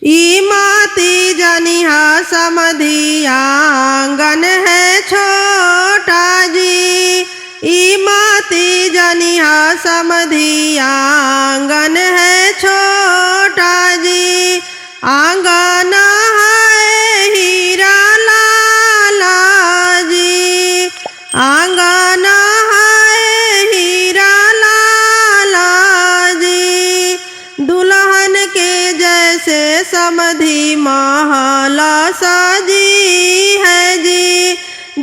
माती जनिहा समधी आंगन है छोटा जी। माती जनिहा समधी आंगन है छोटा जी। आंगन है हीरा लाला जी। आंगन है हीरा लाला जी। दुल्हन के जैसे समधी महला सजी है जी।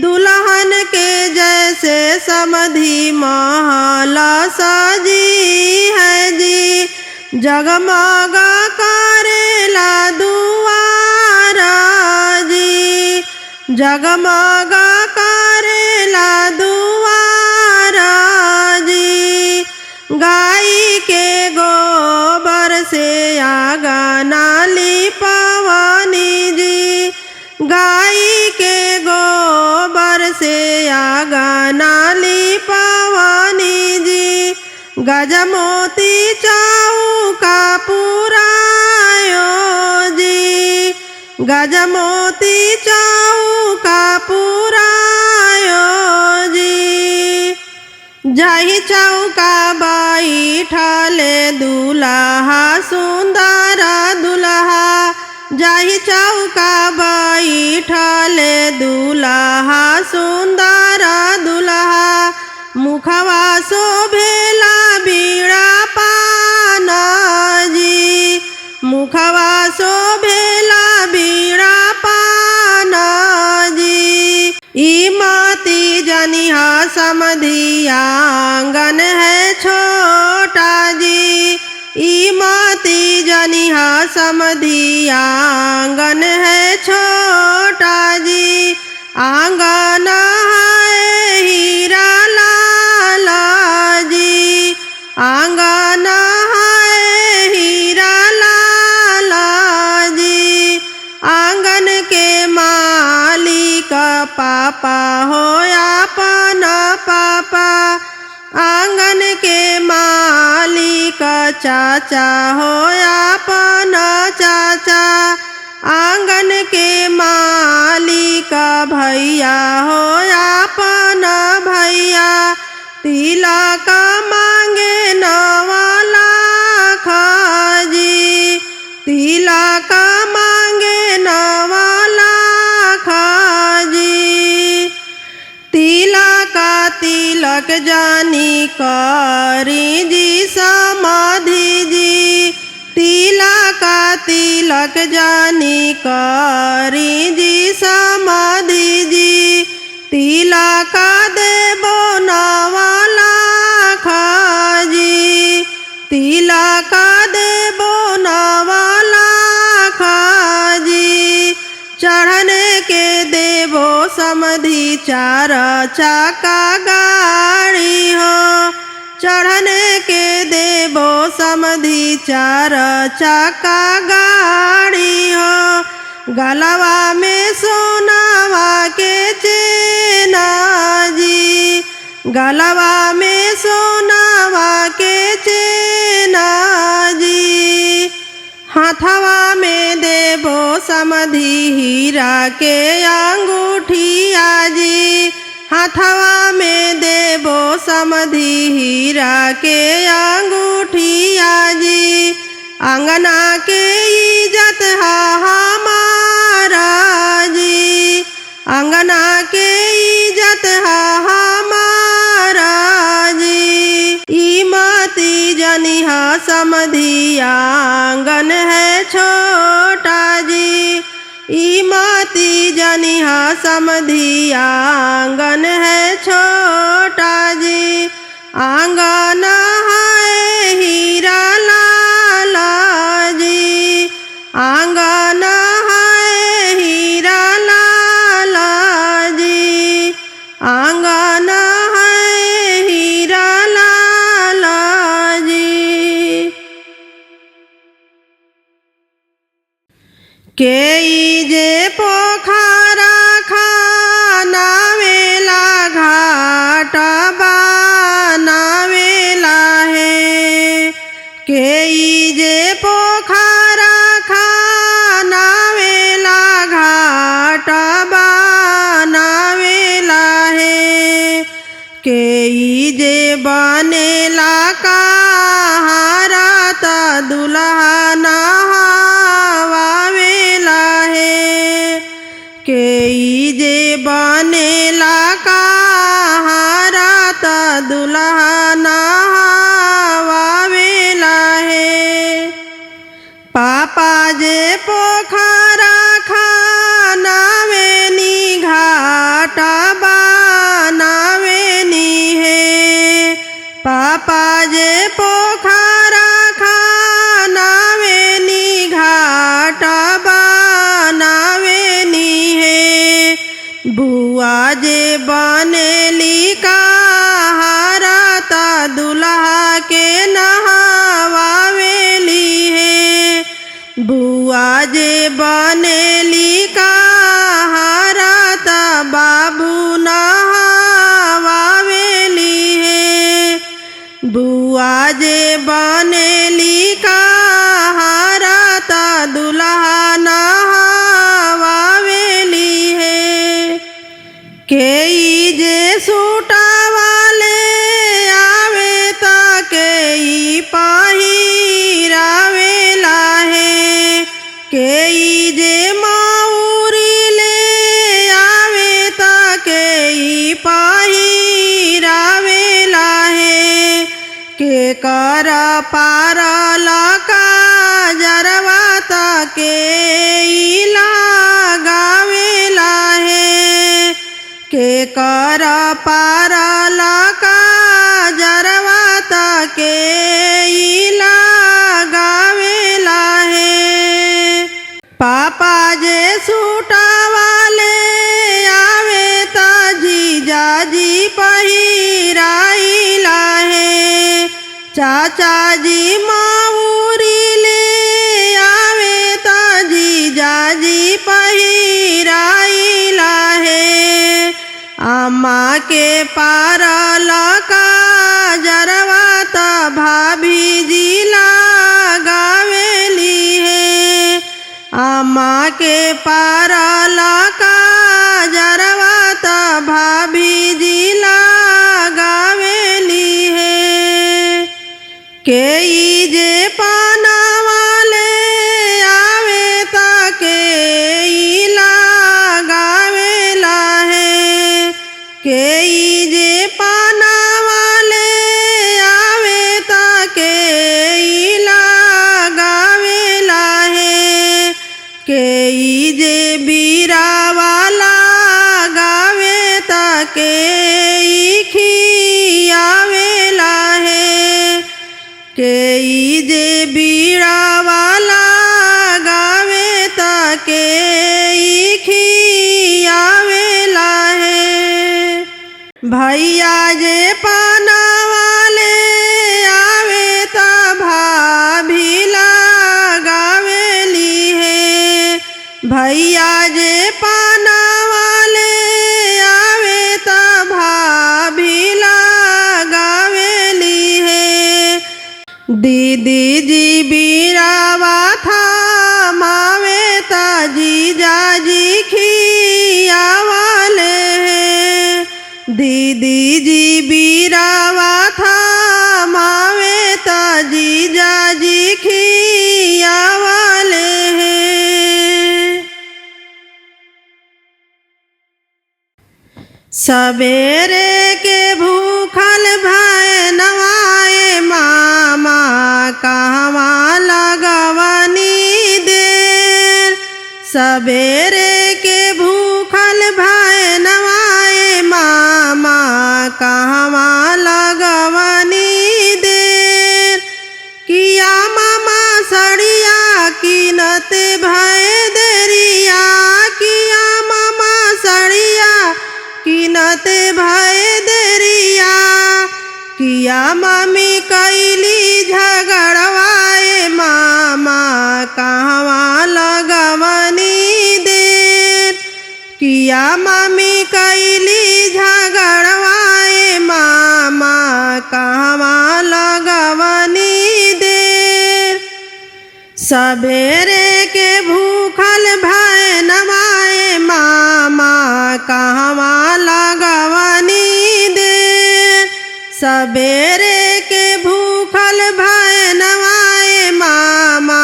दुल्हन के जैसे समधी महला सजी है जी। जगमग करेला दुआरा जी। जगमग करेला दुआरा जी। गाय के गोबर से आंगन लिपवनी जी। गाय के गोबर से आंगन लिपवनी जी। गजमोती चौका पुरायो जी। गजमोती चौका पुरायो जी। जाहि चौका बैठले दुल्हा सुंदर दुल्हा। जाहि चौका बैठले दुल्हा सुंदर दुल्हा। मुखवा शोभेला बीड़ा पान जी। मुखवा शोभेला बीड़ा पान जी। माती जनिहा समधी आंगन है छोटा जी। माती जनिहा समधी आंगन है छोटा जी। आंगन है हीरा लाला जी। आंगन है हीरा लाला जी। आंगन के मालिक पापा हो अपन पापा। आंगन के मालिक चाचा हो अपन चाचा। आंगन के मालिक भैया हो अपन भैया। तिलक मांगे 9 लाख जी। तिलक मांगे 9 लाख जी। तिलक जानी करी जी समाधि जी। तिलक जानी करी जी समाधि जी। तिलक देबो 9 लाख जी। तिलक देबो 9 लाख जी। चढ़ने के देबो समधी 4 चक्का गाड़ी हो। चढ़ने के देबो समधी 4 चक्का गाड़ी हो। गलवा में सोनावा के चेना जी। गलवा में सोनावा के चेना जी। हाथवा में देबो समधी हीरा के अंगूठिया जी। हाथवा में देबो समधी हीरा के अंगूठिया जी। अंगना के इज्जत है हमारा जी। अंगना के इज्जत है हमारा जी। माती जनिहा समधी आंगन है छोटा जी। माती जनिहा समधी आंगन है छोटा जी। आंगन है हीरा लाला जी। आंगन है हीरा लाला जी। आंगन है हीरा लाला जी। के जे पोखरा खानावेला घाट बनावेला है। के जे पोखरा पापा जे पोखरा खानावेनी घाट बनावेनी हे पापा जे पोखरा खानावेनी घाट बनावेनी हे बुआ जे बनेली कहारता दुल्हा के नहवावेली हे बुआ जे बनेली कहारता बाबू नहवावेली हे बुआ जे बनेली कहारता दुल्हा नहवावेली हे केई जे सूटा वाले आवे ता केई पहिरावेला हे केई जे मऊरी ले आवे ता केई पहिरावेला हे के कर पारल काजरवा ता केई लगावेला हे के कर पारल काजरवा ता केई लगावेला हे पापा जे सूटा वाले आवे ता जीजा जी पहिराइला हे चाचा जी मऊरी ले आवे ता जीजा जी पहिराइला हे अम्मा के पारल काजरवा ता भाभी जी लगावेली हे अम्मा के पारल काजरवा ता भाभी जी लगावेली हे केई जे पाना वाले आवे ता केई लगावेला हे केई जे पाना वाले आवे ता केई लगावेला हे केई जे बीरा वाला गावे ता केई खियावेला हे केई जे बीड़ा वाला गावे ता केई खियावेला हे भैया जे पाना वाले आवे ता भाभी लगावेली हे भैया जे पाना वाले आवे ता भाभी लगावेली हे दीदी जी बीरावा था मावे ता जीजा जी खियावाले हे दीदी जी बीरावा था मावे ता जीजा जी खियावाले हे सवेरे के भूखल भय नवाए मामा कहवा लगवनी देर सवेरे के भूखल भय नवाए मामा कहवा लगवनी देर किया मामा सड़िया कीनते भय देरिया किया मामा सड़िया कीनते भय देरिया किया मम्मी कैली झगड़वाए मामा कहवा लगवनी देर किया मम्मी कैली झगड़वाए मामा कहवा लगवनी देर सवेरे के भूखल भय नवाए मामा कहवा लगवनी देर सवेरे के भूखल भय नवाए मामा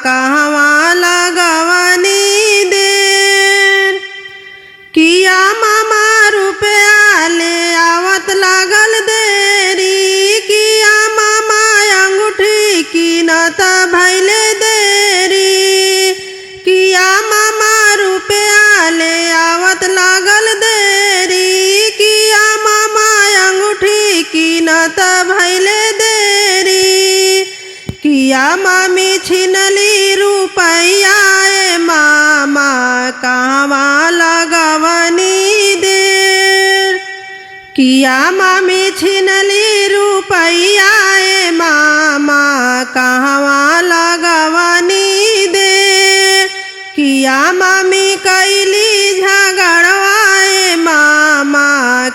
कहवा लगवनी देर किया मामा रुपया ले आवत लागल देरी किया मामा अंगूठी कीनत भैले देरी मम्मी छिनली रुपैया ए मामा कहवा लगवनी देर। किया मम्मी छिनली रुपैया ए मामा कहवा लगवनी देर। किया मम्मी कैली झगड़वा ए मामा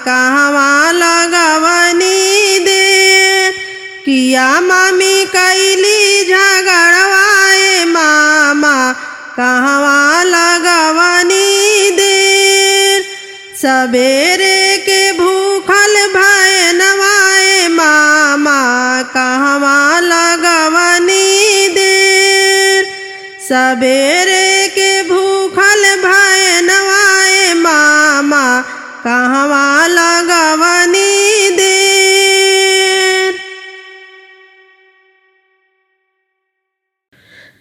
कहवा लगवनी देर। किया मम्मी कैली झगड़वा ए मामा कहवा लगवनी देर। सबेरे के भूखल भैनवा ए मामा कहवा लगवनी देर। सबेरे के भूखल भैनवा ए मामा कहवा लगवनी देर।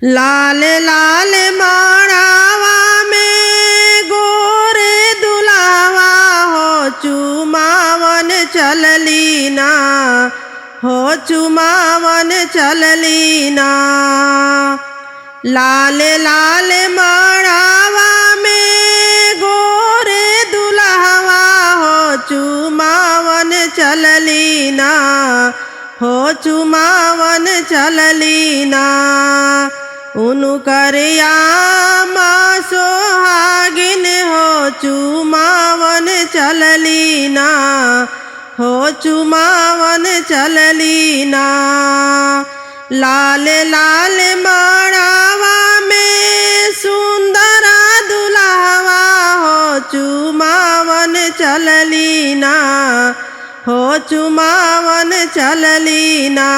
लाल लाल माड़ावा में गोरे दुलावा हो चुमावन चलली ना। हो चुमावन चलली ना। लाल लाल माड़ावा में गोरे दुल्हवा हो चुमावन चलली ना। हो चुमावन चलली ना। उनकर आमा सोहागिन हो चुमावन चलली ना। हो चुमावन चलली ना। लाल लाल माड़ावा में सुंदरा दुल्हवा हो चुमावन चलली ना। हो चुमावन चलली ना।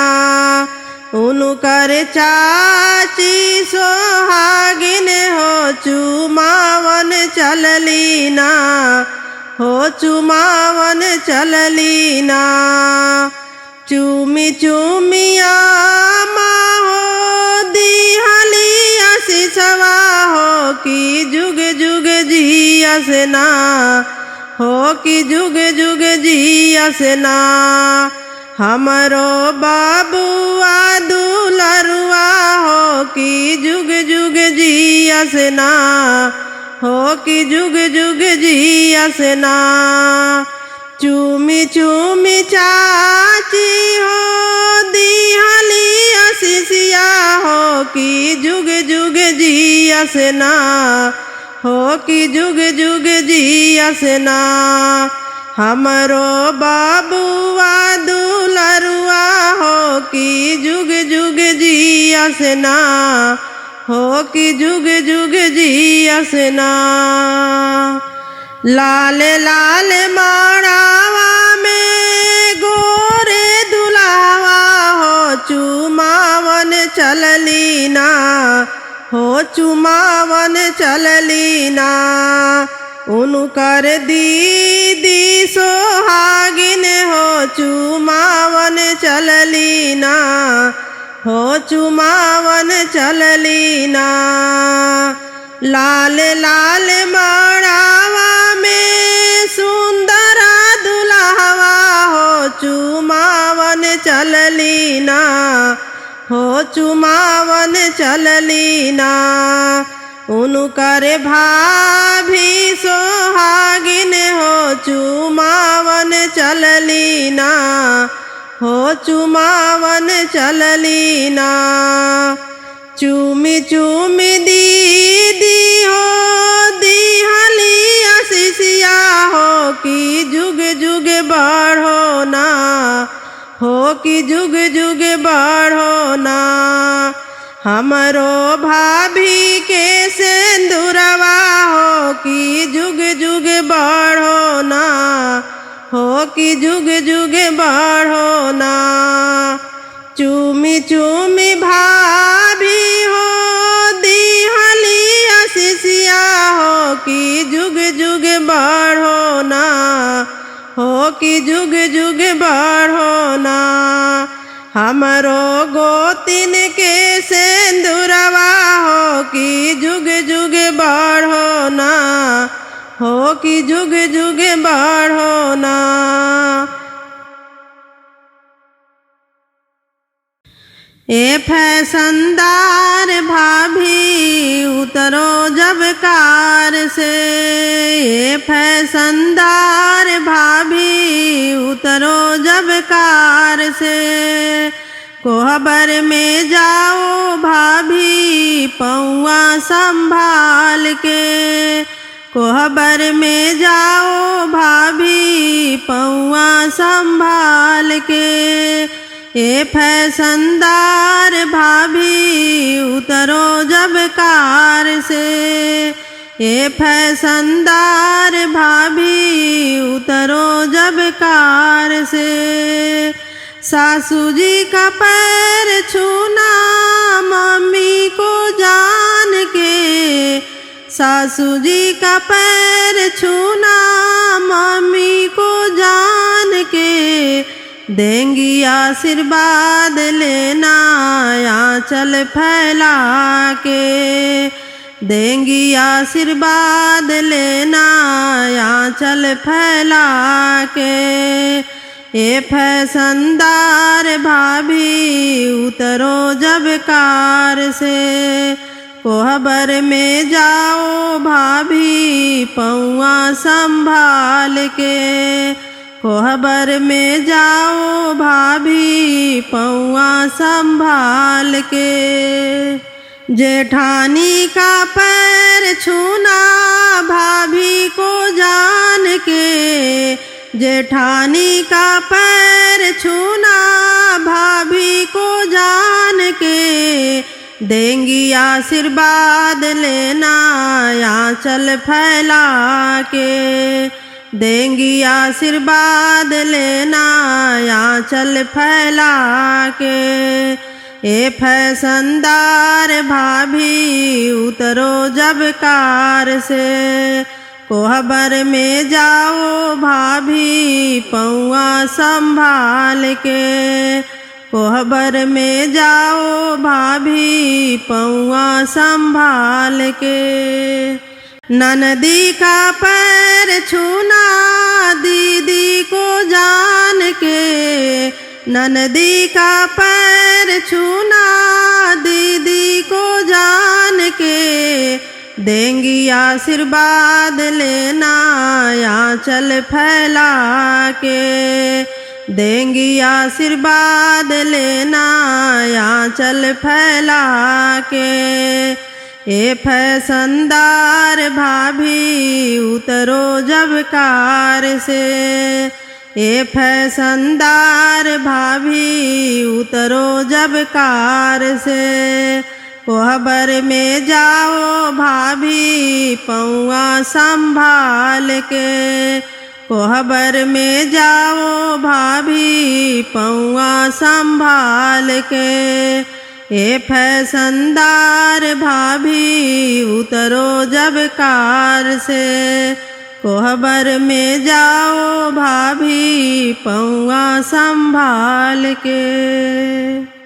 उनकर चाची सोहागिन हो चुमावन चलली ना। हो चुमावन चलली ना। चूमी चूमिया माँ हो दिहली आशीषवा हो कि जुग जुग जियस ना। हो कि जुग जुग जियस ना। हमरो बाबुआ दुलरुआ हो कि जुग जुग जियस ना। हो कि जुग जुग जियस ना। चूमी चूमी चाची हो दिहली आशीषिया हो कि जुग जुग जियस ना। हो कि जुग जुग जियस ना। हमरो बाबुआ दुलरुआ हो कि जुग जुग जियस ना। हो कि जुग जुग जियस ना। लाल लाल माड़ावा में गोरे दुल्हवा हो चुमावन चलली ना। हो चुमावन चलली ना। उनकर दीदी सोहागिन हो चुमावन चलली ना। हो चुमावन चलली ना। लाल लाल माड़ावा में सुंदरा दुल्हवा हो चुमावन चलली ना। हो चुमावन चलली ना। उनकर भाभी सोहागिन हो चुमावन चलली ना। हो चुमावन चलली ना। चूमी चूमी दीदी हो दिहली आशीषिया हो कि जुग जुग बढ़ो ना। हो कि जुग जुग बढ़ो ना। हमरो भाभी के सिंदूरवा हो कि जुग जुग बढ़ो ना। हो कि जुग जुग बढ़ो ना। चूमी चूमी भाभी हो दिहली आशीषिया हो कि जुग जुग बढ़ो ना। हो कि जुग जुग बढ़ो ना। हमरो गोतिन के सिंदूरवा हो कि जुग जुग बढ़ो ना। हो कि जुग जुग बढ़ो ना। ए फैशनदार भाभी उतरो जब कार से, ए फैशनदार भाभी उतरो जब कार से। कोहबर में जाओ भाभी पौआ संभाल के, कोहबर में जाओ भाभी पौआ संभाल के। ए फैशनदार भाभी उतरो जब कार से, ए फैशनदार भाभी उतरो जब कार से। सासू जी का पैर छूना मम्मी को जान के, सासू जी का पैर छूना मम्मी को जान के। देंगी आशीर्वाद लेना आंचल फैला के, देंगी आशीर्वाद लेना आंचल फैला के। ए फैशनदार भाभी उतरो जब कार से, कोहबर में जाओ भाभी पौआ संभाल के, कोहबर में जाओ भाभी पौआ संभाल के। जेठानी का पैर छूना भाभी को जान के, जेठानी का पैर छूना भाभी को जान के। देंगी आशीर्वाद लेना आंचल फैला के, देंगी आशीर्वाद लेना आंचल फैला के। ए फैशनदार भाभी उतरो जब कार से, कोहबर में जाओ भाभी पौआ संभाल के, कोहबर में जाओ भाभी पौआ संभाल के। ननदी का पैर छूना दीदी को जान के, ननदी का पैर छूना दीदी को जान के। देंगी आशीर्वाद लेना आंचल फैला के, देंगी आशीर्वाद लेना आंचल फैला के। ए फैशनदार भाभी उतरो जब कार से, ए फैशनदार भाभी उतरो जब कार से। कोहबर में जाओ भाभी पौआ संभाल के, कोहबर में जाओ भाभी पौआ संभाल के। ए फैशनदार भाभी उतरो जब कार से, कोहबर में जाओ भाभी पौआ संभाल के।